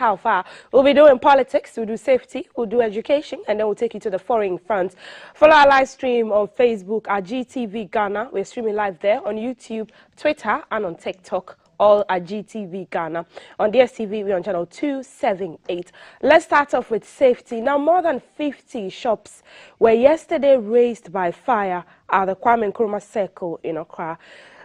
how far. We'll be doing politics, we'll do safety, we'll do education, and then we'll take you to the foreign front. Follow our live stream on Facebook at GTV Ghana. We're streaming live there on YouTube, Twitter, and on TikTok. All at GTV Ghana. On DSTV, we're on channel 278. Let's start off with safety. Now, more than 50 shops were yesterday razed by fire at the Kwame Nkrumah Circle in Accra.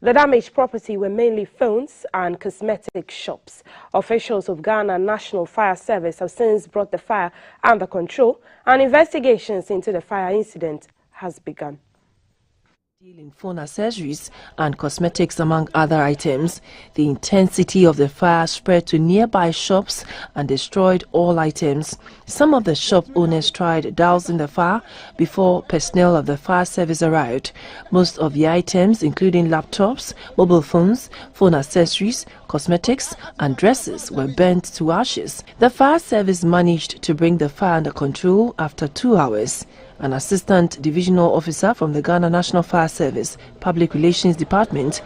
The damaged property were mainly phones and cosmetic shops. Officials of Ghana National Fire Service have since brought the fire under control, and investigations into the fire incident has begun. Stealing phone accessories and cosmetics among other items, the intensity of the fire spread to nearby shops and destroyed all items. Some of the shop owners tried dousing the fire before personnel of the fire service arrived. Most of the items, including laptops, mobile phones, phone accessories, cosmetics and dresses, were burnt to ashes. The fire service managed to bring the fire under control after 2 hours. An assistant divisional officer from the Ghana National Fire Service Public Relations Department,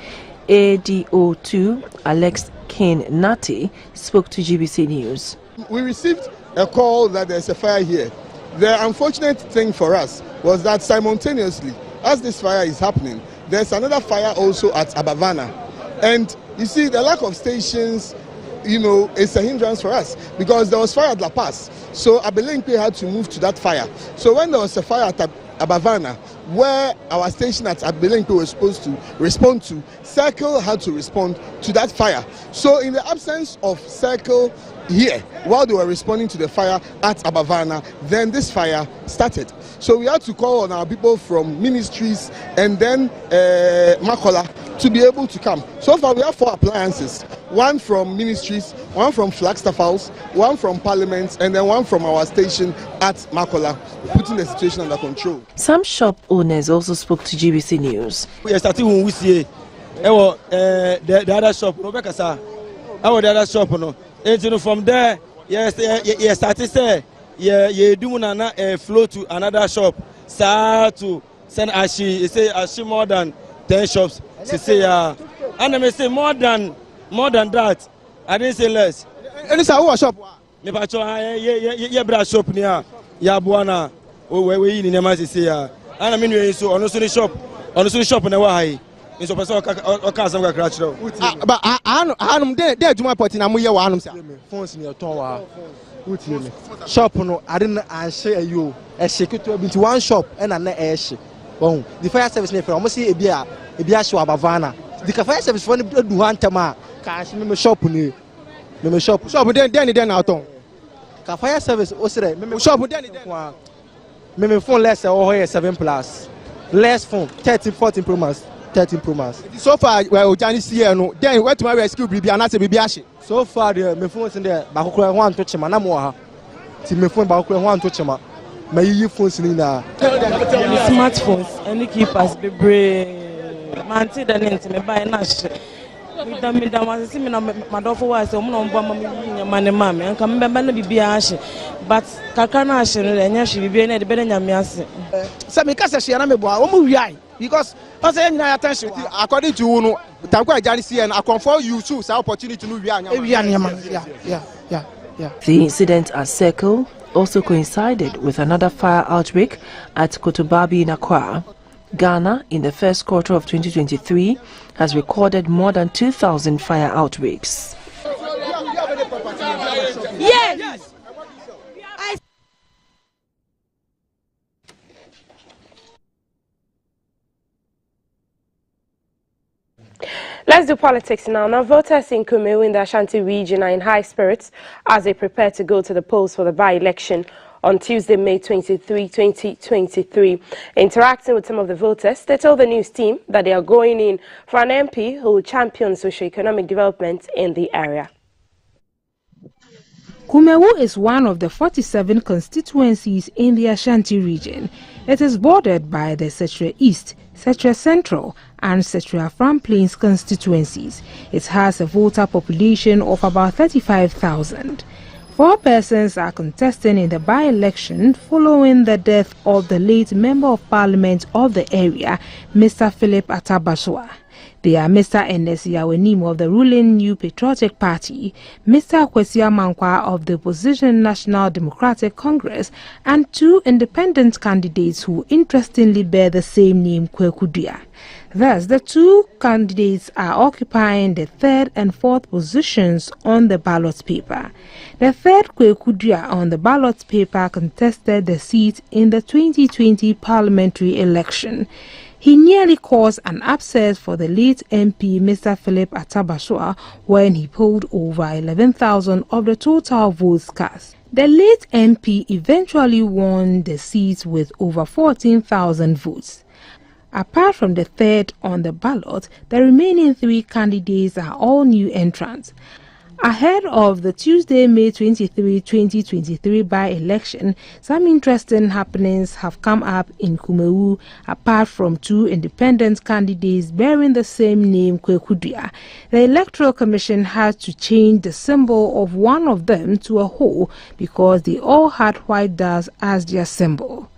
ADO2 Alex Kane Nati, spoke to GBC News. We received a call that there's a fire here. The unfortunate thing for us was that simultaneously, as this fire is happening, there's another fire also at Abavana. And you see, the lack of stations, it's a hindrance for us because there was fire at La Paz. So Abelenque had to move to that fire. So when there was a fire at Abavana, where our station at Abelenque was supposed to respond to, Circle had to respond to that fire. So in the absence of Circle here, while they were responding to the fire at Abavana, then this fire started. So we had to call on our people from ministries and then Makola to be able to come. So far we have 4 appliances, 1 from ministries, 1 from Flagstaff House, 1 from Parliament, and then 1 from our station at Makola, putting the situation under control. Some shop owners also spoke to GBC News. We are starting when we see the other shop, the other shop, and from there, yes, started say, you do a flow to another shop, to send Ashi more than 10 shops. Say, and I say more than that. I didn't say less. And it's our shop. Me pacho, bra shop niya, buana. We in Yamasi say, and I mean you so on the shop na why. So person oka some crash now. But I there do my party na mo ye wa anum say. Phones ni oton wa. Uti me. Shop no I didn't answer you. E shake to be one shop and na e she. The fire service ne almost say ebia show Abavana. The fire service for do one time cash me shop ni. Me shop then out on. Ka fire service o say me shop then me phone less or 7 plus. Less phone 13 14 Pro Max. 13 Pro Max. So far well Johnny see no then where to my rescue bibi and say bibi ahye. So far the me phone in there ba kokora ho anto chema na mo ha. Ti me phone ba kokora ho anto chema. My phones in smartphones and the keepers be brave. Man, see the name to me buy nash. Me da was see me na my daughter was so no bomb me money mammy and come back no be ash. But kakana ash no enya she be na the better nyame ase. Say me kasa she na me boa o mu wiai because I say nya attention according to you no tankwa jani see and I confirm you choose opportunity no wiai. Yeah. The incident at Circle also coincided with another fire outbreak at Kotobabi in Accra. Ghana, in the first quarter of 2023, has recorded more than 2,000 fire outbreaks. Yes! Let's do politics now. Now, voters in Kumewu in the Ashanti region are in high spirits as they prepare to go to the polls for the by-election on Tuesday, May 23, 2023. Interacting with some of the voters, they told the news team that they are going in for an MP who will champion socio-economic development in the area. Kumewu is one of the 47 constituencies in the Ashanti region. It is bordered by the Setre East, Setre Central and Setre Afram Plains constituencies. It has a voter population of about 35,000. 4 persons are contesting in the by-election following the death of the late Member of Parliament of the area, Mr. Philip Atabaswa. They are Mr. Ernest Yawenim of the ruling New Patriotic Party, Mr. Kwesi Amankwa of the opposition National Democratic Congress, and 2 independent candidates who interestingly bear the same name, Kweku Dua. Thus, the 2 candidates are occupying the 3rd and 4th positions on the ballot paper. The 3rd, Kweku Dua, on the ballot paper contested the seat in the 2020 parliamentary election. He nearly caused an upset for the late MP Mr. Philip Atabasua when he polled over 11,000 of the total votes cast. The late MP eventually won the seat with over 14,000 votes. Apart from the 3rd on the ballot, the remaining 3 candidates are all new entrants. Ahead of the Tuesday, May 23, 2023 by-election, some interesting happenings have come up in Kumewu, apart from 2 independent candidates bearing the same name, Kweku Dua. The Electoral Commission had to change the symbol of one of them to a hole because they all had white dust as their symbol.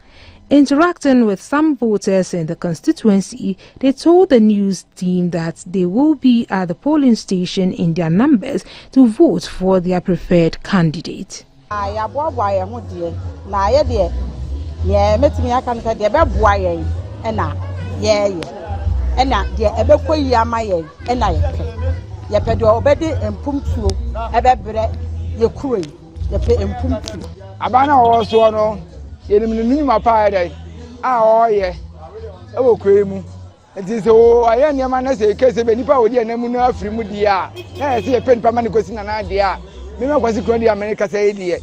Interacting with some voters in the constituency, they told the news team that they will be at the polling station in their numbers to vote for their preferred candidate. Yenimini mapa dai oye e wo kwemu nti so aye niam na se kese be nipa odi anamu na afiri mu dia na se ye pen pama ne kosi na dia me me kwasi kro dia America sai die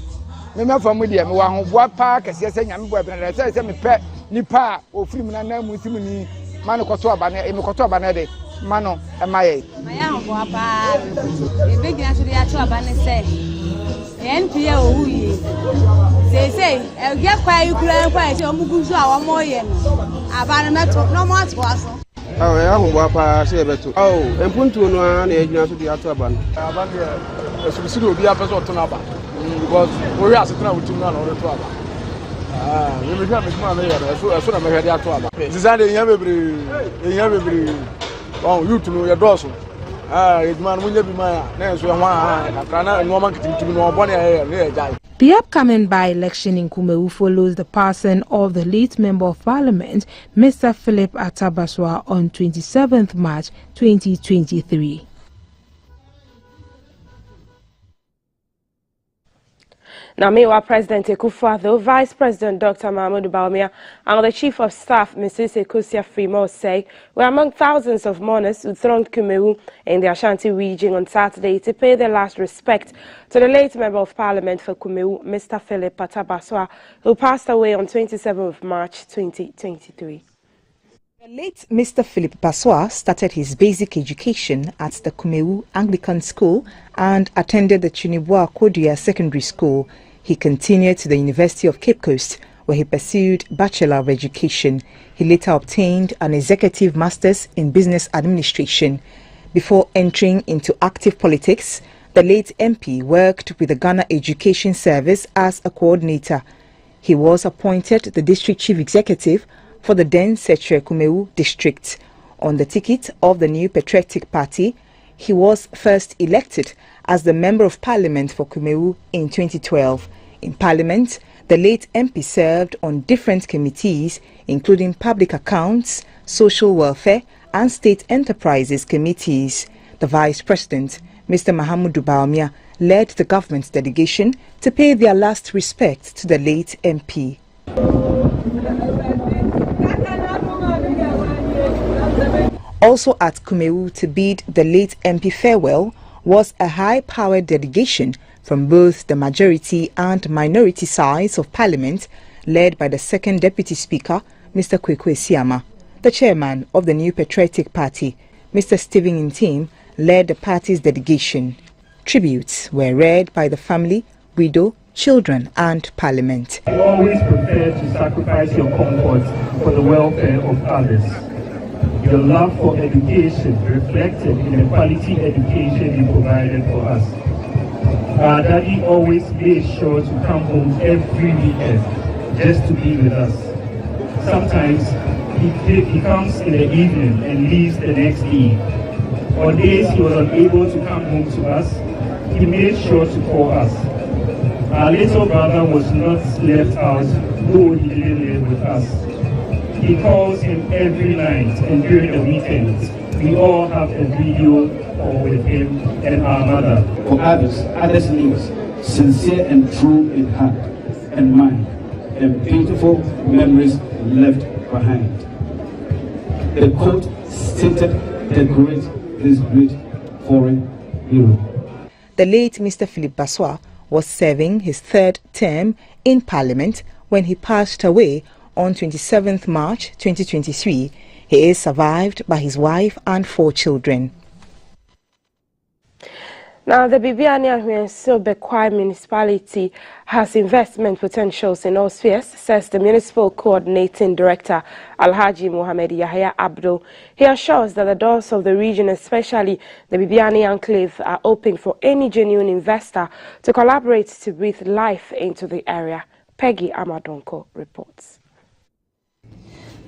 me me fa mu dia me wa hoboa pa kese se nyame bo abena se me pe nipa ofiri mu na na mu simu ni ma ne koto aba na me koto aba na de ma no e ma ye ya hoboa pa e be gina so dia to aba ne se NPA ohuye say get quiet you cry quiet o mugu so awon mo ye no aba na meto no mo ato aso ya hoboa pa se beto empuntu no a na ejina so dia to aba no aba de subsidy obi apeso to na aba because we are sitting out na no to aba we me kuma me ya so na me hwede ato aba zizan de yan bebre youth no ya doso The upcoming by-election in Kumewu follows the passing of the late Member of Parliament, Mr. Philip Atabasua, on 27th March 2023. Now, meanwhile, President Akufo-Addo, Vice President Dr. Mahamudu Bawumia, and the Chief of Staff, Mrs. Ekosia Freemore, say were among thousands of mourners who thronged Kumewu in the Ashanti region on Saturday to pay their last respect to the late Member of Parliament for Kumewu, Mr. Philip Atabasua, who passed away on 27th March 2023. The late Mr. Philip Baswa started his basic education at the Kumewu Anglican School and attended the Chinibua Kodia Secondary School. He continued to the University of Cape Coast, where he pursued Bachelor of Education. He later obtained an Executive Master's in Business Administration. Before entering into active politics, the late MP worked with the Ghana Education Service as a coordinator. He was appointed the District Chief Executive for the then Setre Kumewu district. On the ticket of the New Patriotic Party, he was first elected as the Member of Parliament for Kumewu in 2012. In Parliament, the late MP served on different committees, including Public Accounts, Social Welfare and State Enterprises committees. The Vice President, Mr. Mahamudu Bawumia, led the government delegation to pay their last respect to the late MP. Also at Kumewu to bid the late MP farewell was a high-powered delegation from both the majority and minority sides of Parliament, led by the second Deputy Speaker, Mr. Kweku Esiama. The chairman of the New Patriotic Party, Mr. Stephen Ntim, led the party's delegation. Tributes were read by the family, widow, children and Parliament. You always prefer to sacrifice your comforts for the welfare of others. Your love for education reflected in the quality education you provided for us. Our daddy always made sure to come home every weekend just to be with us. Sometimes He comes in the evening and leaves the next day. On days he was unable to come home to us, he made sure to call us. Our little brother was not left out, though he didn't live with us. He calls him every night and during the weekends. We all have a video call with him and our mother. For others' needs, sincere and true in heart and mind, and beautiful memories left behind. The quote stated this great foreign hero. The late Mr. Philip Bassois was serving his third term in Parliament when he passed away on 27th March 2023. He is survived by his wife and 4 children. Now, the Bibiani and Bekwai municipality has investment potentials in all spheres, says the Municipal Coordinating Director, Alhaji Mohamed Yahya Abdul. He assures that the doors of the region, especially the Bibiani Enclave, are open for any genuine investor to collaborate to breathe life into the area. Peggy Amadonko reports.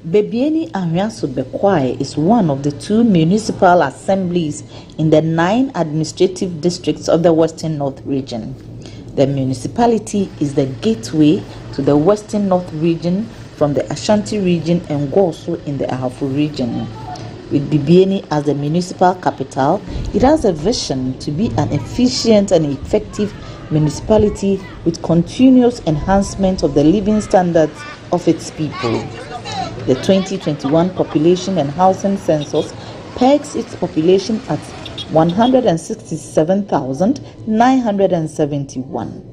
Bibiani Ahrianso Bekwai is one of the 2 municipal assemblies in the 9 administrative districts of the Western North region. The municipality is the gateway to the Western North region from the Ashanti region and Goso in the Ahafo region. With Bibiani as the municipal capital, it has a vision to be an efficient and effective municipality with continuous enhancement of the living standards of its people. The 2021 population and housing census pegs its population at 167,971.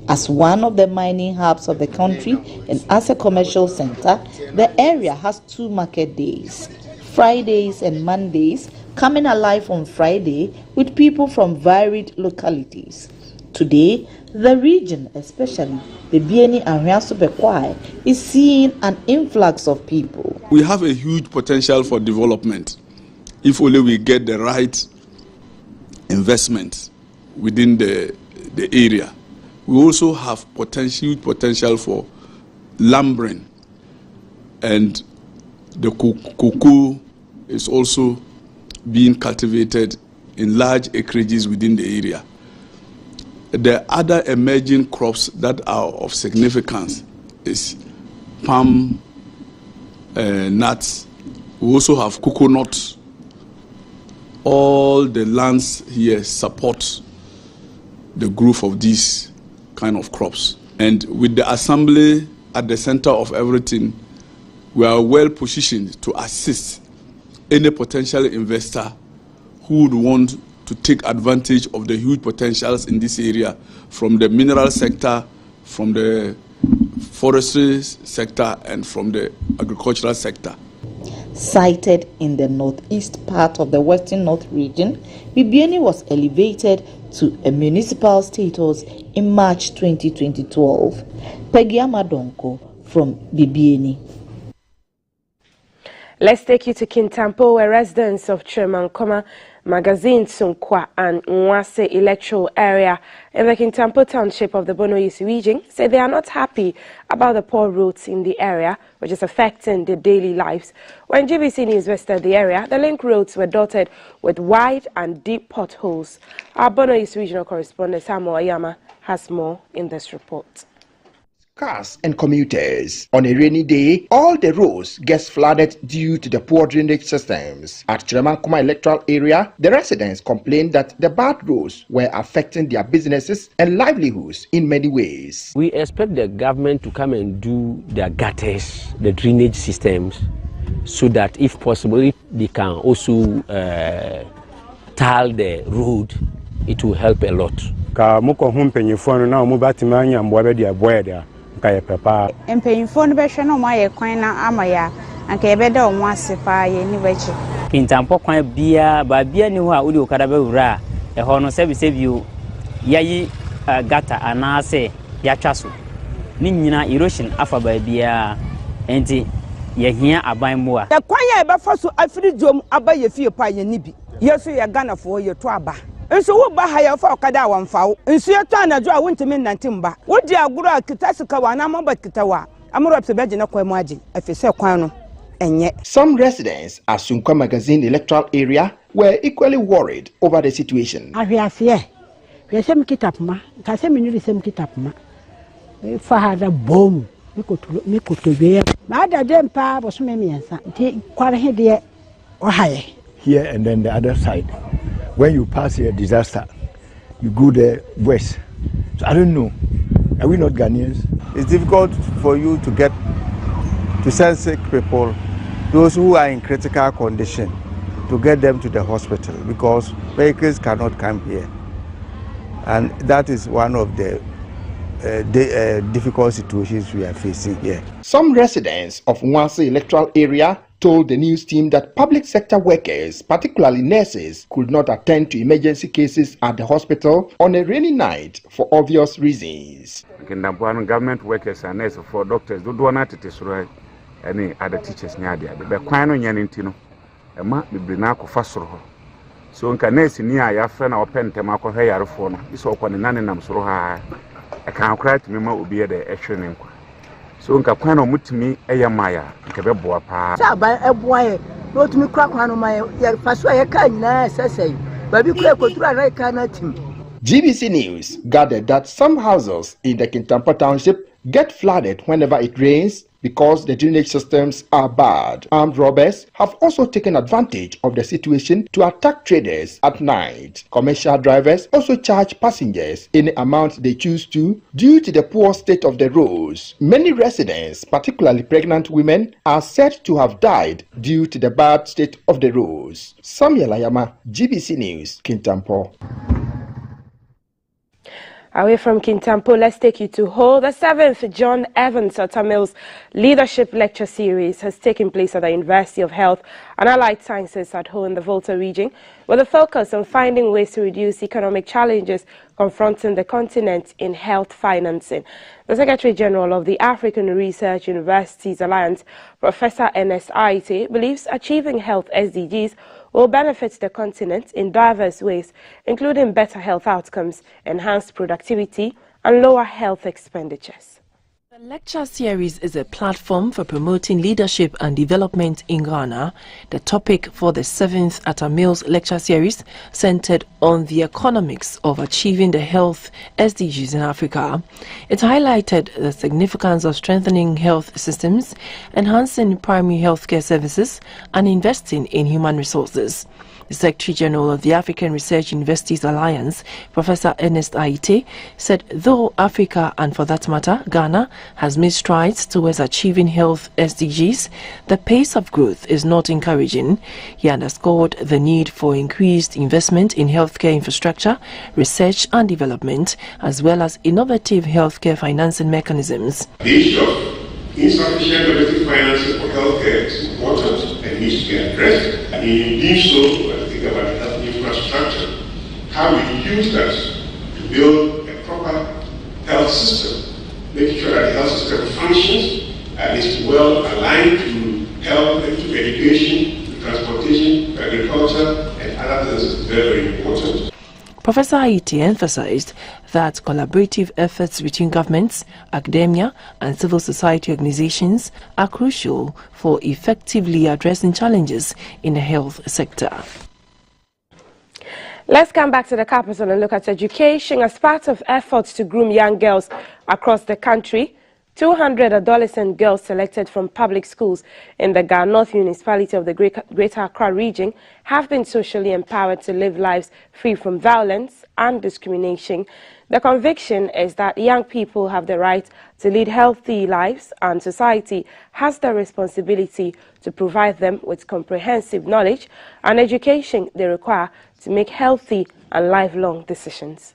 As one of the mining hubs of the country and as a commercial center, the area has 2 market days, Fridays and Mondays, coming alive on Friday with people from varied localities. Today, the region, especially the Bibiani Ahrianso Bekwai, is seeing an influx of people. We have a huge potential for development if only we get the right investment within the area. We also have huge potential for lumbering, and the cocoa is also being cultivated in large acreages within the area. The other emerging crops that are of significance is palm, nuts. We also have coconut. All the lands here support the growth of these kind of crops. And with the assembly at the center of everything, we are well positioned to assist any potential investor who would want to take advantage of the huge potentials in this area, from the mineral sector, from the forestry sector, and from the agricultural sector. Sited in the northeast part of the Western North region, Bibiani was elevated to a municipal status in March 2012. Peggy Amadonko from Bibiani. Let's take you to Kintampo, where residents of Chirmankoma, Magazine, Sunkwa, and Nwase electoral area in the Kintampo township of the Bono East region say they are not happy about the poor roads in the area, which is affecting their daily lives. When GBC News visited the area, the link roads were dotted with wide and deep potholes. Our Bono East regional correspondent Samuel Ayama has more in this report. Cars and commuters. On a rainy day, all the roads gets flooded due to the poor drainage systems. At Chirmankoma electoral area, the residents complained that the bad roads were affecting their businesses and livelihoods in many ways. We expect the government to come and do their gutters, the drainage systems, so that if possible, they can also tile the road. It will help a lot. Mpanyinfo no behwe no ma ye kwan na amaya anka ye beda omo asepa ye ni bachi Kintampo kwan bia ba bia ni ho a odi okada ba wura e ho no se bio yayi gata anase ya twaso ni nyina erosion afa ba bia enti ye hia aban mo a e kwan ya e ba fa so afiri dwom aba ye fie pa ye ni bi yeso ye ganafo ye to aba nso wo ba ha ya fa okada wa mfawo nso ye to anajo a wontimi nantimba wodi aguro akita sika wa na maba kita wa amuro pse beje na kwan mu age afise kwan no Some residents at Sunkwa Magazine electoral area were equally worried over the situation. Here and then the other side. When you pass a disaster, you go there west. So I don't know. Are we not Ghanaians? It's difficult for you to get to send sick people, those who are in critical condition, to get them to the hospital because vehicles cannot come here. And that is one of the difficult situations we are facing here. Some residents of Mwanse electoral area told the news team that public sector workers, particularly nurses, could not attend to emergency cases at the hospital on a rainy night for obvious reasons. Government workers and nurses for doctors do not right any other teachers near there. The quino yanintino, a mark the brinaco fasro. So in Canesi near your friend or pen temaco hair phone, this open in Naninam Sroha. I can't cry to me will be at the action. So nka kwan no mutumi eyamaya nke beboa pa sa ba eboa no tumi kra kwan no mai ya faso ya ka nyina sesei ba bi kra kotura na ka na tim. GBC News gathered that some houses in the Kintampo township get flooded whenever it rains because the drainage systems are bad. Armed robbers have also taken advantage of the situation to attack traders at night. Commercial drivers also charge passengers any amount they choose to due to the poor state of the roads. Many residents, particularly pregnant women, are said to have died due to the bad state of the roads. Samuel Ayama, GBC News, Kintampo. Away from Kintampo, let's take you to Hull. The 7th John Evans Tamils Leadership Lecture Series has taken place at the University of Health and Allied Sciences at Hull in the Volta region, with a focus on finding ways to reduce economic challenges confronting the continent in health financing. The Secretary General of the African Research Universities Alliance, Professor Ernest Aite, believes achieving health SDGs will benefit the continent in diverse ways, including better health outcomes, enhanced productivity, and lower health expenditures. The lecture series is a platform for promoting leadership and development in Ghana. The topic for the 7th Atamils lecture series centered on the economics of achieving the health SDGs in Africa. It highlighted the significance of strengthening health systems, enhancing primary healthcare services, and investing in human resources. The Secretary General of the African Research Universities Alliance, Professor Ernest Aite, said though Africa, and for that matter Ghana, has made strides towards achieving health SDGs, the pace of growth is not encouraging. He underscored the need for increased investment in healthcare infrastructure, research and development, as well as innovative healthcare financing mechanisms. The issue of insufficient domestic financing for healthcare is important and needs to be addressed. And in doing so, I think about health infrastructure. How we use that to build a proper health system, making sure that the health system functions and is well aligned to health, to education, to transportation, to agriculture, and other things is very, very important. Professor Aite emphasized that collaborative efforts between governments, academia and civil society organizations are crucial for effectively addressing challenges in the health sector. Let's come back to the capital and look at education. As part of efforts to groom young girls across the country, 200 adolescent girls selected from public schools in the Ga North municipality of the Greater Accra region have been socially empowered to live lives free from violence and discrimination. The conviction is that young people have the right to lead healthy lives, and society has the responsibility to provide them with comprehensive knowledge and education they require to make healthy and lifelong decisions.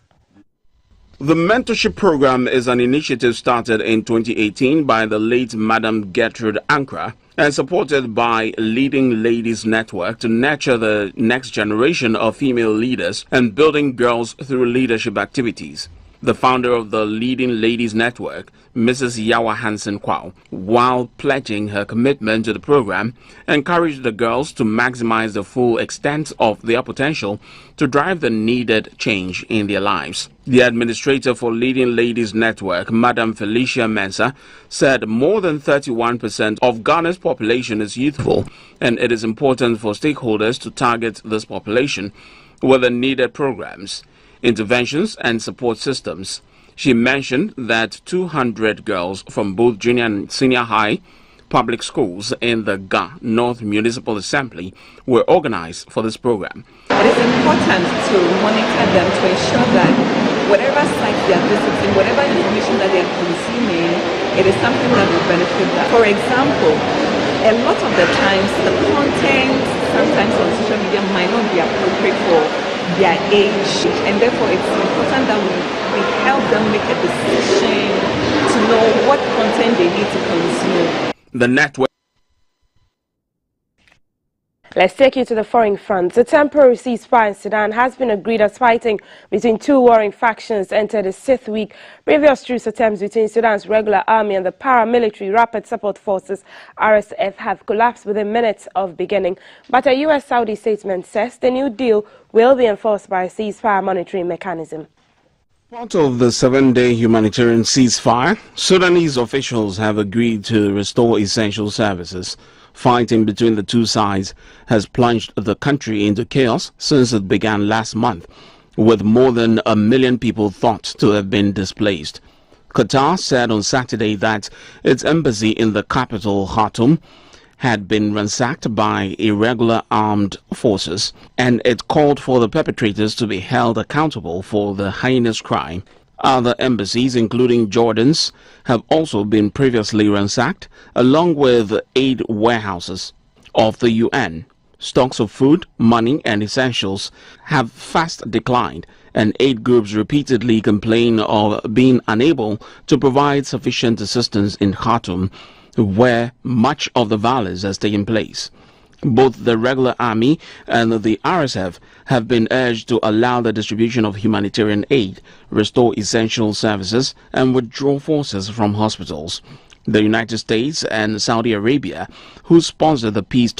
The mentorship program is an initiative started in 2018 by the late Madam Gertrude Ankra and supported by Leading Ladies Network to nurture the next generation of female leaders and building girls through leadership activities. The founder of the Leading Ladies Network, Mrs. Yawa Hansen Kwao, while pledging her commitment to the program, encouraged the girls to maximize the full extent of their potential to drive the needed change in their lives. The administrator for Leading Ladies Network, Madam Felicia Mensah, said more than 31% of Ghana's population is youthful, and it is important for stakeholders to target this population with the needed programs, interventions and support systems. She mentioned that 200 girls from both junior and senior high public schools in the Ga North Municipal Assembly were organized for this program. It is important to monitor them to ensure that whatever sites they are visiting, whatever information that they are consuming, it is something that will benefit them. For example, a lot of the times the content sometimes on social media might not be appropriate for their age, and therefore it's important that we help them make a decision to know what content they need to consume. The network. Let's take you to the foreign front. A temporary ceasefire in Sudan has been agreed as fighting between two warring factions entered its 6th week. Previous truce attempts between Sudan's regular army and the paramilitary Rapid Support Forces RSF have collapsed within minutes of beginning. But a U.S.-Saudi statement says the new deal will be enforced by a ceasefire monitoring mechanism. Part of the 7-day humanitarian ceasefire, Sudanese officials have agreed to restore essential services. Fighting between the two sides has plunged the country into chaos since it began last month, with more than 1 million people thought to have been displaced. Qatar said on Saturday that its embassy in the capital, Khartoum, had been ransacked by irregular armed forces, and it called for the perpetrators to be held accountable for the heinous crime. Other embassies, including Jordan's, have also been previously ransacked, along with aid warehouses of the UN. Stocks of food, money and essentials have fast declined, and aid groups repeatedly complain of being unable to provide sufficient assistance in Khartoum, where much of the violence has taken place. Both the regular army and the RSF have been urged to allow the distribution of humanitarian aid, restore essential services, and withdraw forces from hospitals. The United States and Saudi Arabia, who sponsored the peace talks,